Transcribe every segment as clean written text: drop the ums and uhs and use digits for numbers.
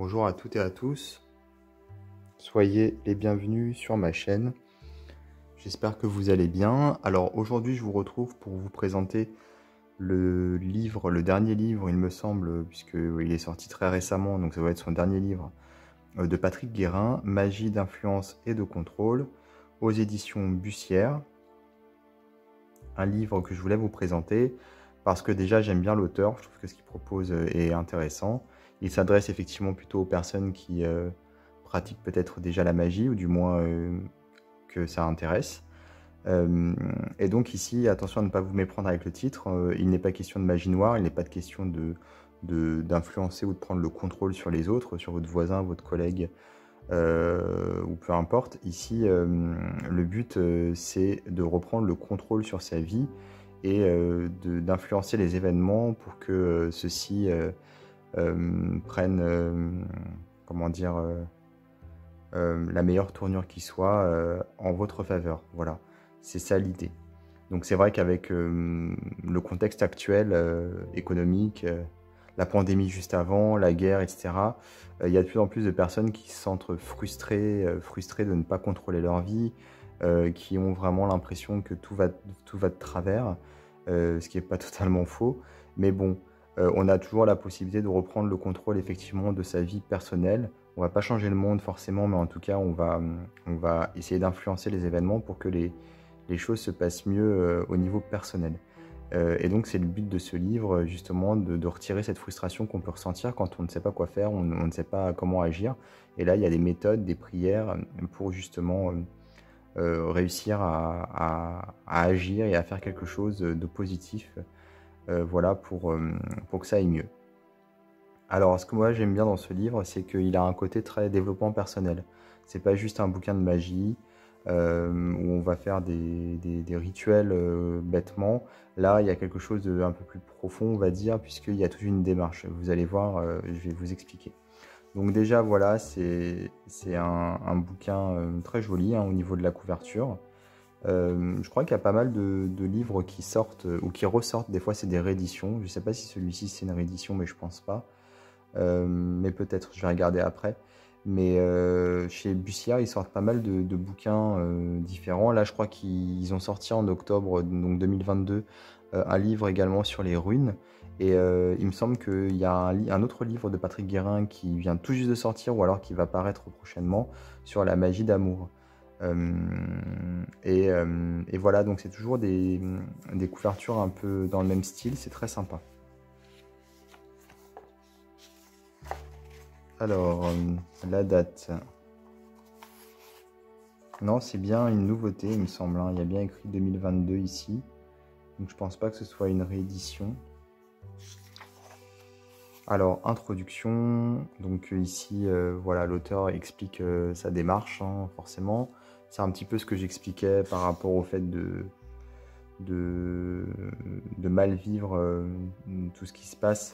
Bonjour à toutes et à tous, soyez les bienvenus sur ma chaîne, j'espère que vous allez bien. Alors aujourd'hui je vous retrouve pour vous présenter le dernier livre il me semble, puisqu'il est sorti très récemment, donc ça doit être son dernier livre, de Patrick Guérin, Magie d'influence et de contrôle, aux éditions Bussière. Un livre que je voulais vous présenter parce que déjà j'aime bien l'auteur, je trouve que ce qu'il propose est intéressant. Il s'adresse effectivement plutôt aux personnes qui pratiquent peut-être déjà la magie, ou du moins que ça intéresse. Et donc ici, attention à ne pas vous méprendre avec le titre, il n'est pas question de magie noire, il n'est pas de question d'influencer ou de prendre le contrôle sur les autres, sur votre voisin, votre collègue, ou peu importe. Ici, le but, c'est de reprendre le contrôle sur sa vie et d'influencer les événements pour que ceux-ci prennent, comment dire, la meilleure tournure qui soit en votre faveur. Voilà, c'est ça l'idée. Donc c'est vrai qu'avec le contexte actuel économique, la pandémie juste avant, la guerre, etc., il y a de plus en plus de personnes qui se sentent frustrées de ne pas contrôler leur vie, qui ont vraiment l'impression que tout va de travers, ce qui n'est pas totalement faux. Mais bon, on a toujours la possibilité de reprendre le contrôle effectivement de sa vie personnelle. On ne va pas changer le monde forcément, mais en tout cas, on va essayer d'influencer les événements pour que les choses se passent mieux au niveau personnel. Et donc c'est le but de ce livre, justement, de retirer cette frustration qu'on peut ressentir quand on ne sait pas quoi faire, on ne sait pas comment agir. Et là, il y a des méthodes, des prières pour justement réussir à agir et à faire quelque chose de positif, voilà, pour que ça aille mieux. Alors, ce que moi j'aime bien dans ce livre, c'est qu'il a un côté très développement personnel. C'est pas juste un bouquin de magie, où on va faire des rituels bêtement. Là, il y a quelque chose d'un peu plus profond, on va dire, puisqu'il y a toute une démarche. Vous allez voir, je vais vous expliquer. Donc déjà, voilà, c'est un bouquin très joli hein, au niveau de la couverture. Je crois qu'il y a pas mal de livres qui sortent ou qui ressortent. Des fois, c'est des rééditions. Je ne sais pas si celui-ci, c'est une réédition, mais je pense pas. Mais peut-être, je vais regarder après. Mais chez Bussière, ils sortent pas mal de bouquins différents. Là, je crois qu'ils ont sorti en octobre donc 2022 un livre également sur les runes. Et il me semble qu'il y a un autre livre de Patrick Guérin qui vient tout juste de sortir, ou alors qui va paraître prochainement, sur la magie d'amour. Et voilà, donc c'est toujours des couvertures un peu dans le même style, c'est très sympa. Alors, la date. Non, c'est bien une nouveauté, il me semble. Hein. Il y a bien écrit 2022 ici. Donc, je pense pas que ce soit une réédition. Alors, introduction. Donc, ici, voilà, l'auteur explique sa démarche, hein, forcément. C'est un petit peu ce que j'expliquais par rapport au fait de mal vivre tout ce qui se passe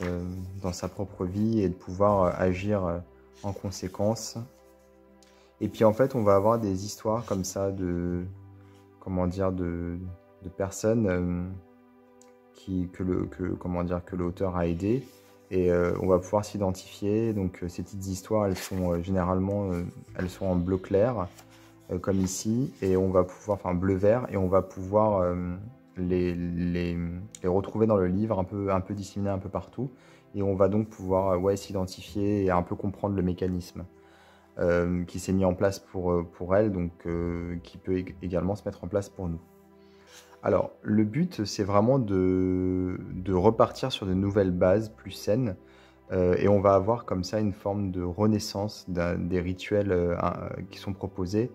dans sa propre vie et de pouvoir agir en conséquence. Et puis en fait on va avoir des histoires comme ça comment dire, de personnes que l'auteur a aidé, et on va pouvoir s'identifier. Donc ces petites histoires, elles sont généralement elles sont en bleu clair, comme ici, et on va pouvoir, enfin bleu vert, et on va pouvoir les retrouver dans le livre, un peu disséminés un peu partout, et on va donc pouvoir ouais, s'identifier et un peu comprendre le mécanisme qui s'est mis en place pour elle, donc qui peut également se mettre en place pour nous. Alors, le but, c'est vraiment de repartir sur de nouvelles bases plus saines, et on va avoir comme ça une forme de renaissance des rituels qui sont proposés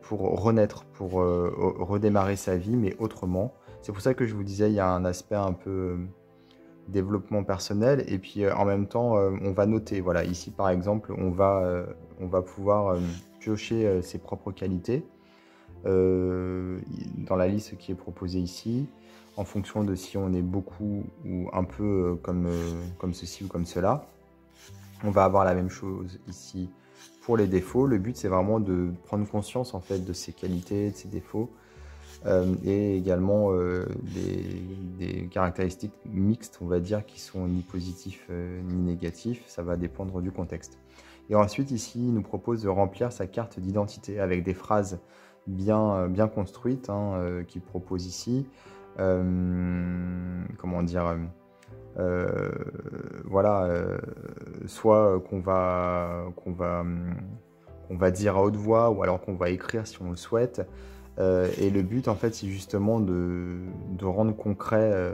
pour renaître, pour redémarrer sa vie, mais autrement. C'est pour ça que je vous disais, il y a un aspect un peu développement personnel, et puis en même temps, on va noter. Voilà, ici par exemple, on va pouvoir piocher ses propres qualités dans la liste qui est proposée ici, en fonction de si on est beaucoup ou un peu comme ceci ou comme cela. On va avoir la même chose ici pour les défauts. Le but, c'est vraiment de prendre conscience en fait de ses qualités, de ses défauts, et également des caractéristiques mixtes, on va dire, qui sont ni positifs ni négatifs. Ça va dépendre du contexte. Et ensuite, ici, il nous propose de remplir sa carte d'identité avec des phrases bien construites qu'il propose ici. Comment dire voilà, soit qu'on va dire à haute voix ou alors qu'on va écrire si on le souhaite. Et le but, en fait, c'est justement de rendre concret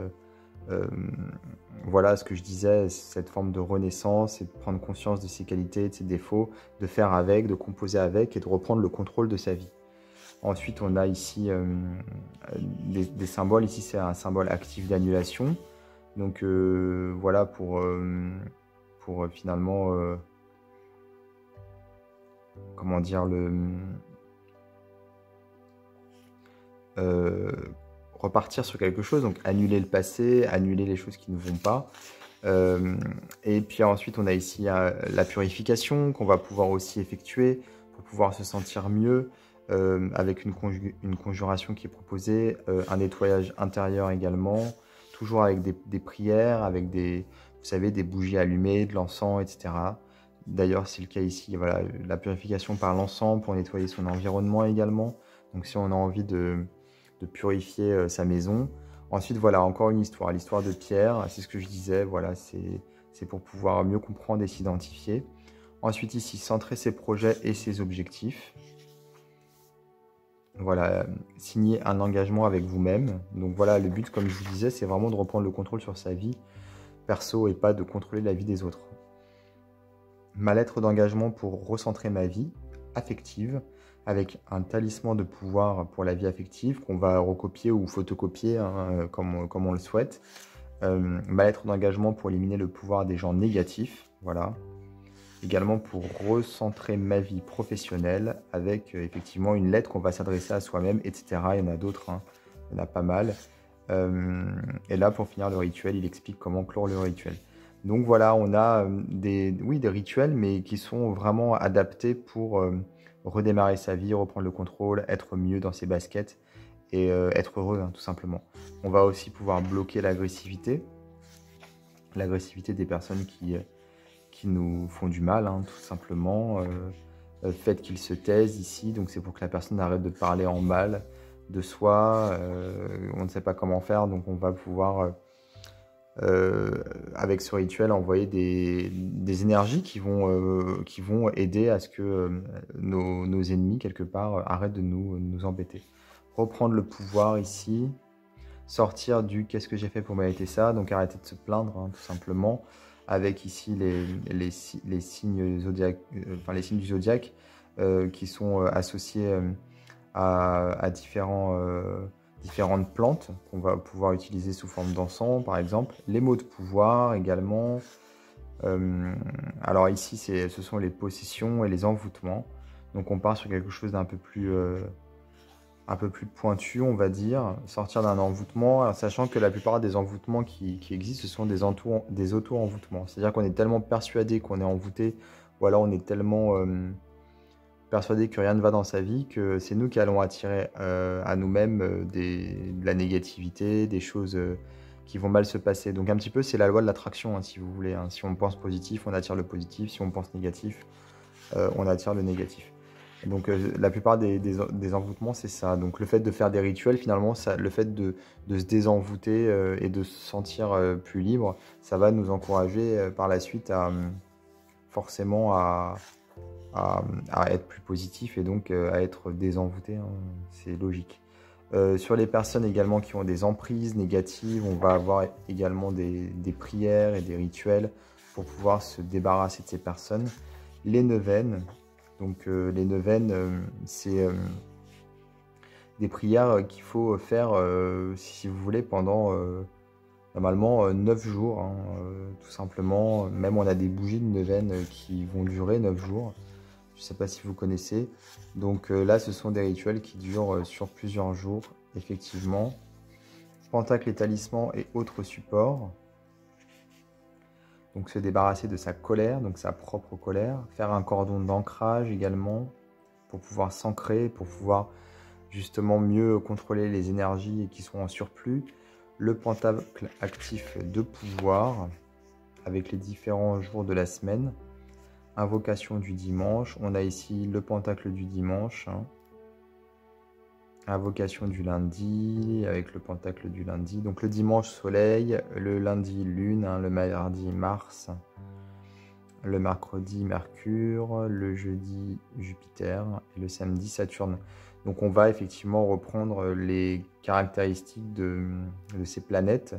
voilà ce que je disais, cette forme de renaissance et de prendre conscience de ses qualités, de ses défauts, de faire avec, de composer avec et de reprendre le contrôle de sa vie. Ensuite, on a ici des symboles. Ici, c'est un symbole actif d'annulation. Donc voilà pour finalement, comment dire, euh, repartir sur quelque chose, donc annuler le passé, annuler les choses qui ne vont pas. Et puis ensuite, on a ici la purification qu'on va pouvoir aussi effectuer pour pouvoir se sentir mieux, avec une conjuration qui est proposée, un nettoyage intérieur également, toujours avec des prières, avec vous savez, des bougies allumées, de l'encens, etc. D'ailleurs, c'est le cas ici, voilà, la purification par l'encens pour nettoyer son environnement également. Donc si on a envie de purifier sa maison. Ensuite, voilà, encore une histoire, l'histoire de Pierre, c'est ce que je disais, voilà, c'est pour pouvoir mieux comprendre et s'identifier. Ensuite, ici, centrer ses projets et ses objectifs. Voilà, signer un engagement avec vous-même. Donc voilà, le but, comme je vous disais, c'est vraiment de reprendre le contrôle sur sa vie perso et pas de contrôler la vie des autres. Ma lettre d'engagement pour recentrer ma vie affective, avec un talisman de pouvoir pour la vie affective qu'on va recopier ou photocopier comme on le souhaite. Ma lettre d'engagement pour éliminer le pouvoir des gens négatifs, voilà. Également pour recentrer ma vie professionnelle avec effectivement une lettre qu'on va s'adresser à soi-même, etc. Il y en a d'autres, il y en a pas mal. Et là, pour finir le rituel, il explique comment clore le rituel. Donc voilà, on a des rituels, mais qui sont vraiment adaptés pour redémarrer sa vie, reprendre le contrôle, être mieux dans ses baskets et être heureux, tout simplement. On va aussi pouvoir bloquer l'agressivité des personnes qui nous font du mal, tout simplement. Faites qu'ils se taisent ici, donc c'est pour que la personne arrête de parler en mal de soi. On ne sait pas comment faire, donc on va pouvoir avec ce rituel envoyer des énergies qui vont aider à ce que nos ennemis quelque part arrêtent de nous embêter. Reprendre le pouvoir ici, sortir du qu'est-ce que j'ai fait pour mériter ça, donc arrêter de se plaindre, tout simplement, avec ici les signes zodiaques, les signes du zodiaque qui sont associés à différentes plantes qu'on va pouvoir utiliser sous forme d'encens, par exemple. Les mots de pouvoir également. Alors ici, ce sont les possessions et les envoûtements. Donc on part sur quelque chose d'un peu plus pointu, on va dire. Sortir d'un envoûtement, sachant que la plupart des envoûtements qui existent, ce sont des auto-envoûtements. C'est-à-dire qu'on est tellement persuadé qu'on est envoûté, ou alors on est tellement persuadé que rien ne va dans sa vie, que c'est nous qui allons attirer à nous-mêmes de la négativité, des choses qui vont mal se passer. Donc un petit peu, c'est la loi de l'attraction, si vous voulez. Si on pense positif, on attire le positif. Si on pense négatif, on attire le négatif. Donc la plupart des envoûtements, c'est ça. Donc le fait de faire des rituels, finalement, le fait de se désenvoûter et de se sentir plus libre, ça va nous encourager par la suite forcément à être plus positif et donc à être désenvoûté, c'est logique. Sur les personnes également qui ont des emprises négatives, on va avoir également des prières et des rituels pour pouvoir se débarrasser de ces personnes. Les neuvaines, donc les neuvaines, c'est des prières qu'il faut faire, si vous voulez, pendant normalement 9 jours, tout simplement. Même on a des bougies de neuvaine qui vont durer 9 jours. Je ne sais pas si vous connaissez. Donc là, ce sont des rituels qui durent sur plusieurs jours, effectivement. Pentacle et talisman et autres supports. Donc se débarrasser de sa colère, donc sa propre colère. Faire un cordon d'ancrage également, pour pouvoir s'ancrer, pour pouvoir justement mieux contrôler les énergies qui sont en surplus. Le pentacle actif de pouvoir avec les différents jours de la semaine. Invocation du dimanche. On a ici le pentacle du dimanche. Invocation du lundi avec le pentacle du lundi. Donc le dimanche soleil, le lundi lune, le mardi Mars, le mercredi Mercure, le jeudi Jupiter et le samedi Saturne. Donc on va effectivement reprendre les caractéristiques de ces planètes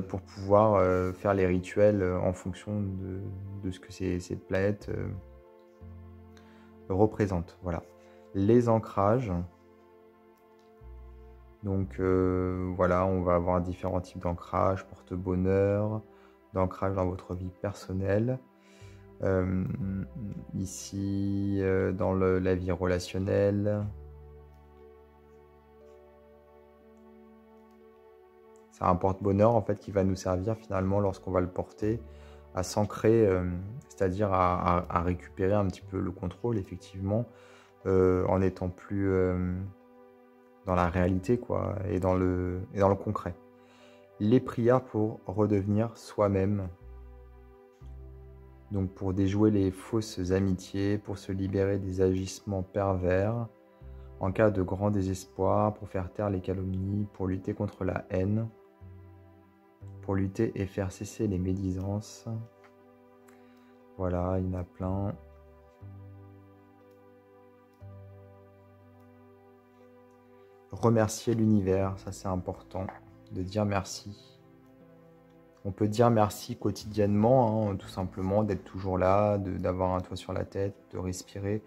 pour pouvoir faire les rituels en fonction de ce que ces planètes représentent. Voilà. Les ancrages. Donc voilà, on va avoir différents types d'ancrage, porte-bonheur, d'ancrage dans votre vie personnelle. Ici, dans la vie relationnelle. C'est un porte-bonheur en fait qui va nous servir finalement lorsqu'on va le porter à s'ancrer, c'est-à-dire à récupérer un petit peu le contrôle effectivement, en étant plus dans la réalité quoi, et dans le concret. Les prières pour redevenir soi-même. Donc pour déjouer les fausses amitiés, pour se libérer des agissements pervers, en cas de grand désespoir, pour faire taire les calomnies, pour lutter contre la haine, pour lutter et faire cesser les médisances. Voilà, il y en a plein. Remercier l'univers, ça c'est important, de dire merci. On peut dire merci quotidiennement, tout simplement, d'être toujours là, d'avoir un toit sur la tête, de respirer.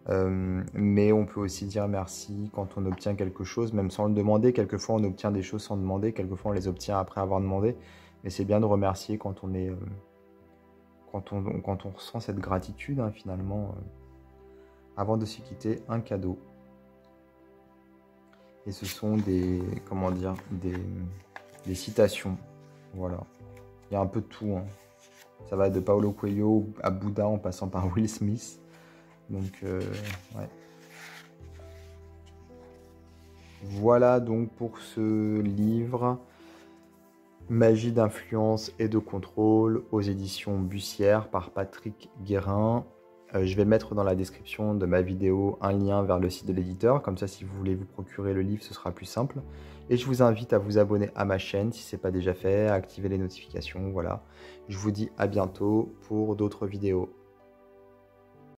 Mais on peut aussi dire merci quand on obtient quelque chose, même sans le demander. Quelquefois, on obtient des choses sans demander. Quelquefois, on les obtient après avoir demandé. Mais c'est bien de remercier quand on est, quand on ressent cette gratitude, finalement. Avant de se quitter, un cadeau. Et ce sont des, comment dire, des citations. Voilà. Il y a un peu de tout. Ça va de Paulo Coelho à Bouddha en passant par Will Smith. Donc, ouais. Voilà donc pour ce livre Magie d'influence et de contrôle aux éditions Bussière par Patrick Guérin. Je vais mettre dans la description de ma vidéo un lien vers le site de l'éditeur. Comme ça, si vous voulez vous procurer le livre, ce sera plus simple. Et je vous invite à vous abonner à ma chaîne si ce n'est pas déjà fait, à activer les notifications. Voilà. Je vous dis à bientôt pour d'autres vidéos.